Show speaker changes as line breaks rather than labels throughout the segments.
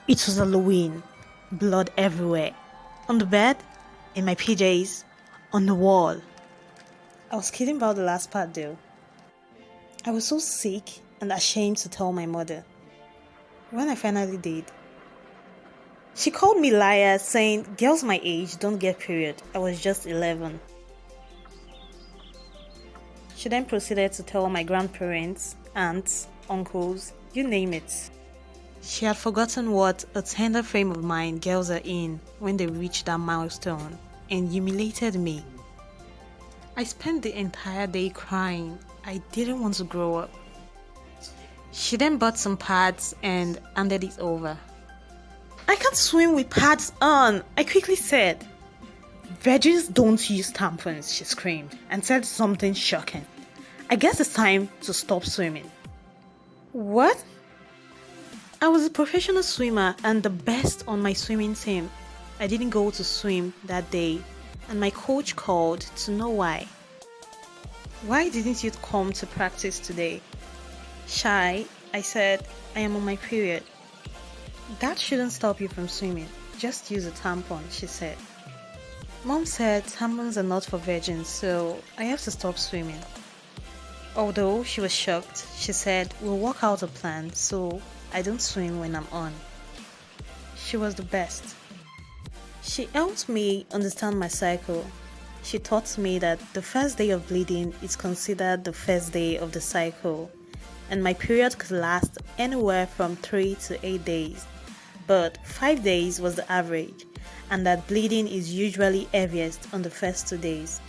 It was Halloween. Blood everywhere. On the bed, in my PJs, on the wall. I was kidding about the last part though. I was so sick and ashamed to tell my mother. When I finally did, she called me liar, saying girls my age don't get period. I was just 11. She then proceeded to tell my grandparents, aunts, uncles, you name it. She had forgotten what a tender frame of mind girls are in when they reach that milestone and humiliated me. I spent the entire day crying. I didn't want to grow up. She then bought some pads and handed it over. I can't swim with pads on, I quickly said. Virgins don't use tampons, she screamed and said something shocking. I guess it's time to stop swimming. What? I was a professional swimmer and the best on my swimming team. I didn't go to swim that day and my coach called to know why. Why didn't you come to practice today? Shy, I said, I am on my period. That shouldn't stop you from swimming. Just use a tampon, she said. Mom said tampons are not for virgins, so I have to stop swimming. Although she was shocked, she said we'll work out a plan so I don't swim when I'm on. She was the best. She helped me understand my cycle. She taught me that the first day of bleeding is considered the first day of the cycle, and my period could last anywhere from 3 to 8 days, but 5 days was the average, and that bleeding is usually heaviest on the first 2 days.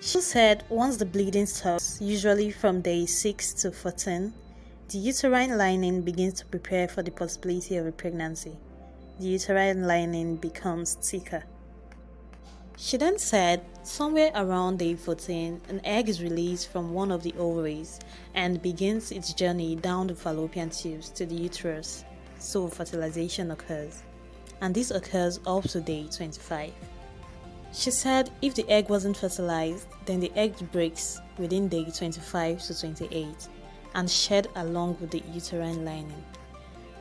She said once the bleeding stops, usually from day 6 to 14, the uterine lining begins to prepare for the possibility of a pregnancy. The uterine lining becomes thicker. She then said somewhere around day 14, an egg is released from one of the ovaries and begins its journey down the fallopian tubes to the uterus, so fertilization occurs. And this occurs up to day 25. She said if the egg wasn't fertilized, then the egg breaks within day 25 to 28 and shed along with the uterine lining.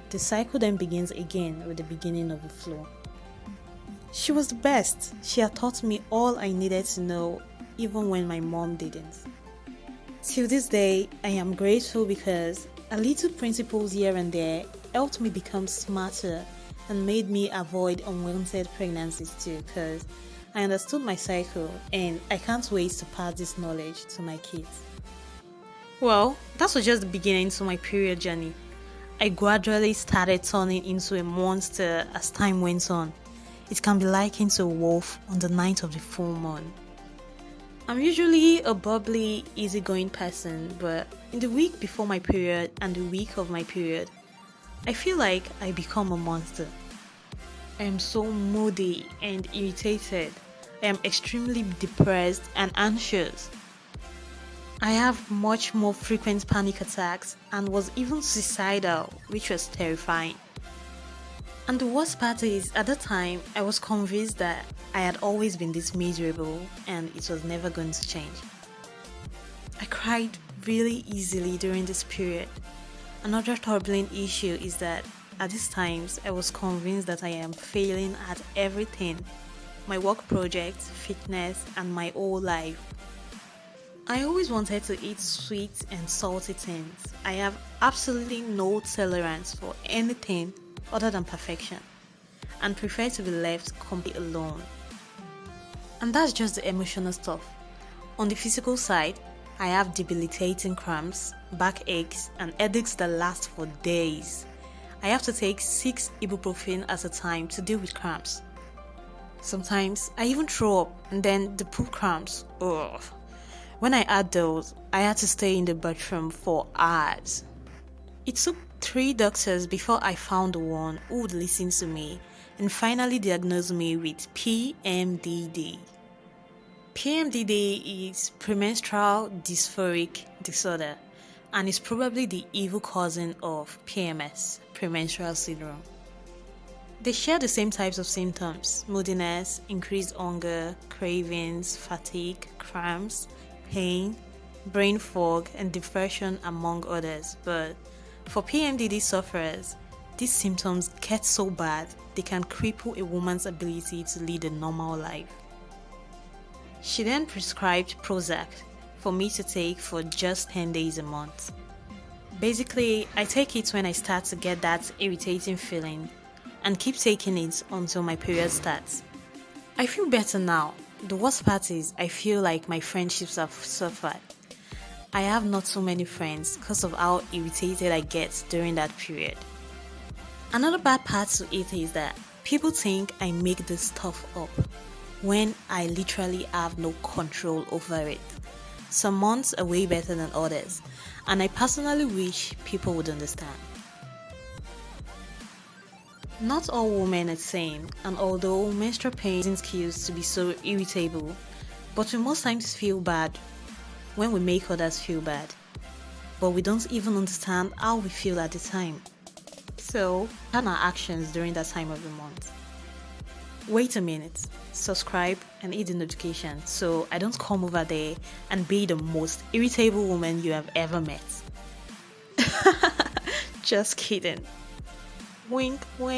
The cycle then begins again with the beginning of the flow. She was the best. She had taught me all I needed to know, even when my mom didn't. Till this day, I am grateful because a little principles here and there helped me become smarter and made me avoid unwanted pregnancies too, because I understood my cycle and I can't wait to pass this knowledge to my kids. Well, that was just the beginning to my period journey. I gradually started turning into a monster as time went on. It can be likened to a wolf on the night of the full moon. I'm usually a bubbly, easygoing person, but in the week before my period and the week of my period, I feel like I become a monster. I am so moody and irritated. I am extremely depressed and anxious. I have much more frequent panic attacks and was even suicidal, which was terrifying. And the worst part is, at that time, I was convinced that I had always been this miserable and it was never going to change. I cried really easily during this period. Another troubling issue is that at these times, I was convinced that I am failing at everything. My work projects, fitness, and my whole life. I always wanted to eat sweet and salty things. I have absolutely no tolerance for anything other than perfection and prefer to be left completely alone. And that's just the emotional stuff. On the physical side, I have debilitating cramps, backaches, and headaches that last for days. I have to take 6 ibuprofen at a time to deal with cramps. Sometimes I even throw up and then the poop cramps. Ugh. When I had those, I had to stay in the bathroom for hours. It took 3 doctors before I found the one who would listen to me and finally diagnosed me with PMDD. PMDD is premenstrual dysphoric disorder and is probably the evil cousin of PMS, premenstrual syndrome. They share the same types of symptoms: moodiness, increased hunger, cravings, fatigue, cramps, pain, brain fog, and depression, among others. But for PMDD sufferers, These symptoms get so bad they can cripple a woman's ability to lead a normal life. She then prescribed Prozac for me to take for just 10 days a month. Basically, I take it when I start to get that irritating feeling and keep taking it until my period starts. I feel better now. The worst part is I feel like my friendships have suffered. I have not so many friends because of how irritated I get during that period. Another bad part to it is that people think I make this stuff up when I literally have no control over it. Some months are way better than others, and I personally wish people would understand. Not all women are the same, and although menstrual pain isn't excuse to be so irritable, but we most times feel bad when we make others feel bad, but we don't even understand how we feel at the time. So, plan our actions during that time of the month. Wait a minute, subscribe and hit the notification so I don't come over there and be the most irritable woman you have ever met. Just kidding. Wink, wink.